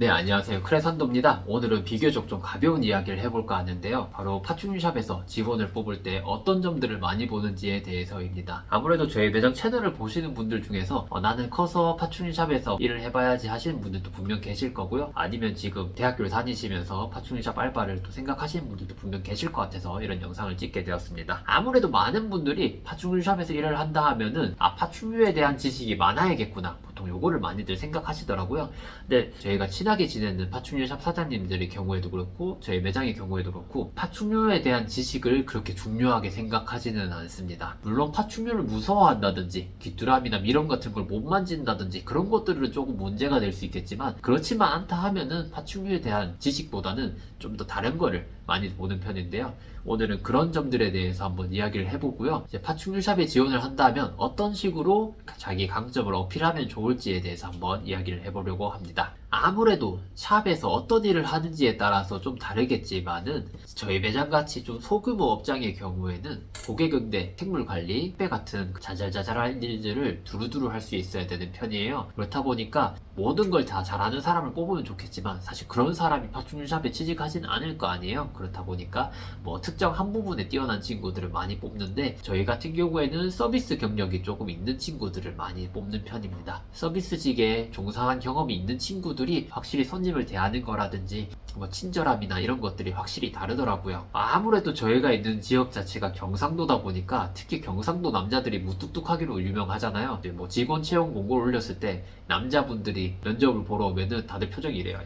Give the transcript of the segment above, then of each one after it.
네, 안녕하세요. 크레산도입니다. 오늘은 비교적 좀 가벼운 이야기를 해볼까 하는데요. 바로 파충류샵에서 직원을 뽑을 때 어떤 점들을 많이 보는지에 대해서입니다. 아무래도 저희 매장 채널을 보시는 분들 중에서 나는 커서 파충류샵에서 일을 해봐야지 하시는 분들도 분명 계실 거고요. 아니면 지금 대학교를 다니시면서 파충류샵 알바를 또 생각하시는 분들도 분명 계실 것 같아서 이런 영상을 찍게 되었습니다. 아무래도 많은 분들이 파충류샵에서 일을 한다 하면은 파충류에 대한 지식이 많아야겠구나. 보통 요거를 많이들 생각하시더라고요. 근데 저희가 친하게 지내는 파충류샵 사장님들의 경우에도 그렇고 저희 매장의 경우에도 그렇고 파충류에 대한 지식을 그렇게 중요하게 생각하지는 않습니다. 물론 파충류를 무서워한다든지 귀뚜라미나 미럼 같은 걸 못 만진다든지 그런 것들은 조금 문제가 될 수 있겠지만 그렇지만 않다 하면은 파충류에 대한 지식보다는 좀 더 다른 거를 많이 보는 편인데요. 오늘은 그런 점들에 대해서 한번 이야기를 해보고요. 이제 파충류샵에 지원을 한다면 어떤 식으로 자기 강점을 어필하면 좋을지에 대해서 한번 이야기를 해보려고 합니다. 아무래도 샵에서 어떤 일을 하는지에 따라서 좀 다르겠지만은 저희 매장같이 좀 소규모 업장의 경우에는 고객응대, 생물관리, 택배 같은 자잘자잘한 일들을 두루두루 할 수 있어야 되는 편이에요. 그렇다 보니까 모든 걸 다 잘하는 사람을 뽑으면 좋겠지만 사실 그런 사람이 파충류샵에 취직하진 않을 거 아니에요. 그렇다 보니까 뭐 특정 한 부분에 뛰어난 친구들을 많이 뽑는데 저희 같은 경우에는 서비스 경력이 조금 있는 친구들을 많이 뽑는 편입니다. 서비스직에 종사한 경험이 있는 친구들이 확실히 손님을 대하는 거라든지 뭐 친절함이나 이런 것들이 확실히 다르더라고요. 아무래도 저희가 있는 지역 자체가 경상도다 보니까 특히 경상도 남자들이 무뚝뚝하기로 유명하잖아요. 뭐 직원 채용 공고를 올렸을 때 남자분들이 면접을 보러 오면은 다들 표정이 이래요.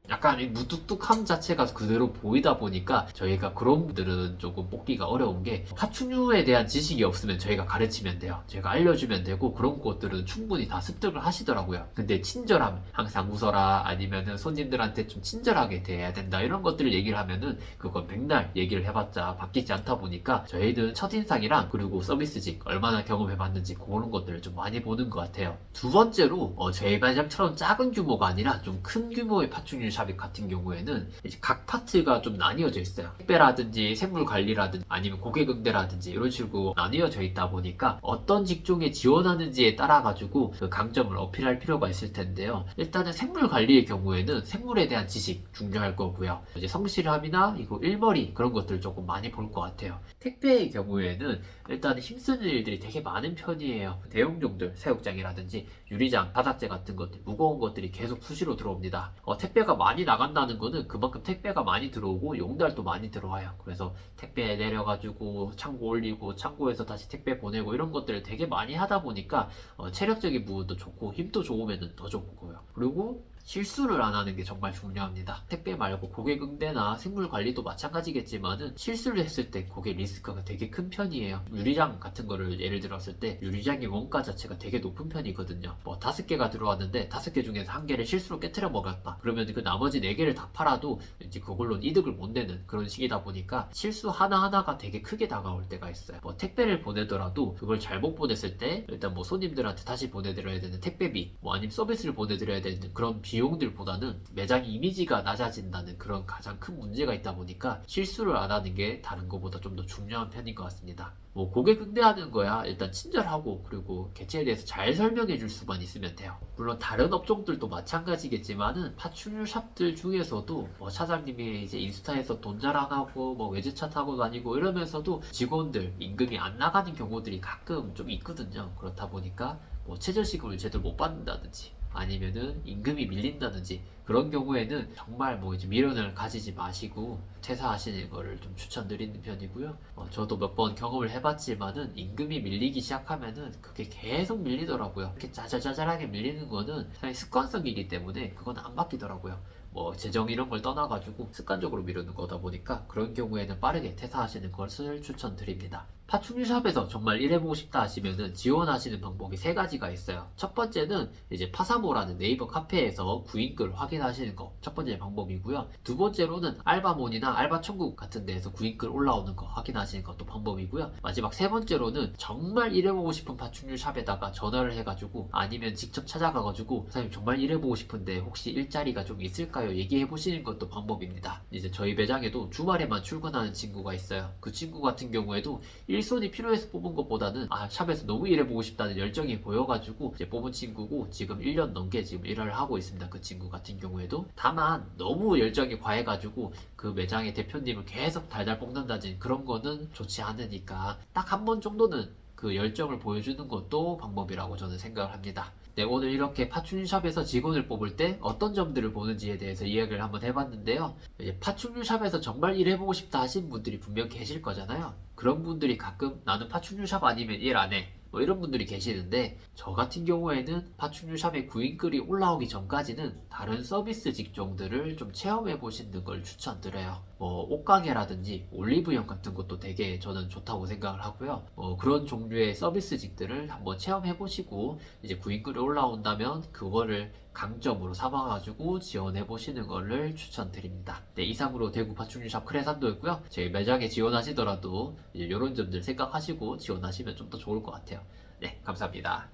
약간 이 무뚝뚝함 자체가 그대로 보이다 보니까 저희가 그런 분들은 조금 뽑기가 어려운 게 파충류에 대한 지식이 없으면 저희가 가르치면 돼요. 저희가 알려주면 되고 그런 것들은 충분히 다 습득을 하시더라고요. 근데 친절함, 항상 웃어라 아니면은 손님들한테 좀 친절하게 대해야 된다 이런 것들을 얘기를 하면은 그건 백날 얘기를 해봤자 바뀌지 않다 보니까 저희는 첫인상이랑 그리고 서비스직 얼마나 경험해봤는지 그런 것들을 좀 많이 보는 것 같아요. 두 번째로 저희 매장처럼 작은 규모가 아니라 좀 큰 규모의 파충류 샵 같은 경우에는 이제 각 파트가 좀 나뉘어져 있어요. 택배라든지 생물 관리라든지 아니면 고객 응대라든지 이런 식으로 나뉘어져 있다 보니까 어떤 직종에 지원하는지에 따라 가지고 그 강점을 어필할 필요가 있을 텐데요. 일단은 생물 관리의 경우에는 생물에 대한 지식 중요할 거고요. 이제 성실함이나 이거 일머리 그런 것들 조금 많이 볼 것 같아요. 택배의 경우에는 일단 힘쓰는 일들이 되게 많은 편이에요. 대용종들, 새우장이라든지 유리장, 바닥재 같은 것들, 무거운 것들이 계속 수시로 들어옵니다. 택배가 많이 나간다는 거는 그만큼 택배가 많이 들어오고 용달도 많이 들어와요. 그래서 택배 내려가지고 창고 올리고 창고에서 다시 택배 보내고 이런 것들을 되게 많이 하다 보니까 체력적인 부분도 좋고 힘도 좋으면 더 좋고요. 그리고 실수를 안 하는 게 정말 중요합니다. 택배 말고 고객 응대나 생물 관리도 마찬가지겠지만은 실수를 했을 때 고객 리스크가 되게 큰 편이에요. 유리장 같은 거를 예를 들었을 때 유리장의 원가 자체가 되게 높은 편이거든요. 뭐 5개가 들어왔는데 5개 중에서 1개를 실수로 깨트려 먹었다. 그러면 그 나머지 4개를 다 팔아도 이제 그걸로는 이득을 못 내는 그런 식이다 보니까 실수 하나하나가 되게 크게 다가올 때가 있어요. 뭐 택배를 보내더라도 그걸 잘못 보냈을 때 일단 뭐 손님들한테 다시 보내드려야 되는 택배비 뭐 아니면 서비스를 보내드려야 되는 그런 비용들보다는 매장 이미지가 낮아진다는 그런 가장 큰 문제가 있다 보니까 실수를 안 하는 게 다른 것보다 좀 더 중요한 편인 것 같습니다. 뭐 고객 응대하는 거야 일단 친절하고 그리고 개체에 대해서 잘 설명해 줄 수만 있으면 돼요. 물론 다른 업종들도 마찬가지겠지만은 파충류 샵들 중에서도 뭐 사장님이 이제 인스타에서 돈 자랑하고 뭐 외제차 타고 다니고 이러면서도 직원들 임금이 안 나가는 경우들이 가끔 좀 있거든요. 그렇다 보니까 뭐 최저시급을 제대로 못 받는다든지 아니면은 임금이 밀린다든지 그런 경우에는 정말 뭐 이제 미련을 가지지 마시고 퇴사하시는 거를 좀 추천드리는 편이고요. 저도 몇 번 경험을 해봤지만은 임금이 밀리기 시작하면은 그게 계속 밀리더라고요. 이렇게 짜잘짜잘하게 밀리는 거는 사실 습관성이기 때문에 그건 안 바뀌더라고요. 뭐 재정 이런 걸 떠나가지고 습관적으로 미루는 거다 보니까 그런 경우에는 빠르게 퇴사하시는 것을 추천드립니다. 파충류샵에서 정말 일해보고 싶다 하시면은 지원하시는 방법이 3가지가 있어요. 첫 번째는 이제 파사모라는 네이버 카페에서 구인글 확인하시는 거 첫 번째 방법이고요. 두 번째로는 알바몬이나 알바천국 같은 데에서 구인글 올라오는 거 확인하시는 것도 방법이고요. 마지막 3번째로는 정말 일해보고 싶은 파충류샵에다가 전화를 해가지고 아니면 직접 찾아가가지고 사장님 정말 일해보고 싶은데 혹시 일자리가 좀 있을까요? 얘기해보시는 것도 방법입니다. 이제 저희 매장에도 주말에만 출근하는 친구가 있어요. 그 친구 같은 경우에도 일 일손이 필요해서 뽑은 것보다는 샵에서 너무 일해보고 싶다는 열정이 보여가지고 이제 뽑은 친구고, 지금 1년 넘게 지금 일을 하고 있습니다. 그 친구 같은 경우에도. 다만 너무 열정이 과해가지고 그 매장의 대표님을 계속 달달 볶는다든 그런 거는 좋지 않으니까 딱 한 번 정도는 그 열정을 보여주는 것도 방법이라고 저는 생각을 합니다. 네, 오늘 이렇게 파충류샵에서 직원을 뽑을 때 어떤 점들을 보는지에 대해서 이야기를 한번 해봤는데요. 이제 파충류샵에서 정말 일해보고 싶다 하신 분들이 분명 계실 거잖아요. 그런 분들이 가끔 나는 파충류샵 아니면 일 안 해, 뭐 이런 분들이 계시는데, 저 같은 경우에는 파충류샵에 구인글이 올라오기 전까지는 다른 서비스 직종들을 좀 체험해 보시는 걸 추천드려요. 뭐 옷가게라든지 올리브영 같은 것도 되게 저는 좋다고 생각을 하고요. 그런 종류의 서비스직들을 한번 체험해 보시고 이제 구인글이 올라온다면 그거를 강점으로 삼아가지고 지원해 보시는 거를 추천드립니다. 네, 이상으로 대구 파충류샵 크레산도였고요. 저희 매장에 지원하시더라도 이제 이런 점들 생각하시고 지원하시면 좀 더 좋을 것 같아요. 네, 감사합니다.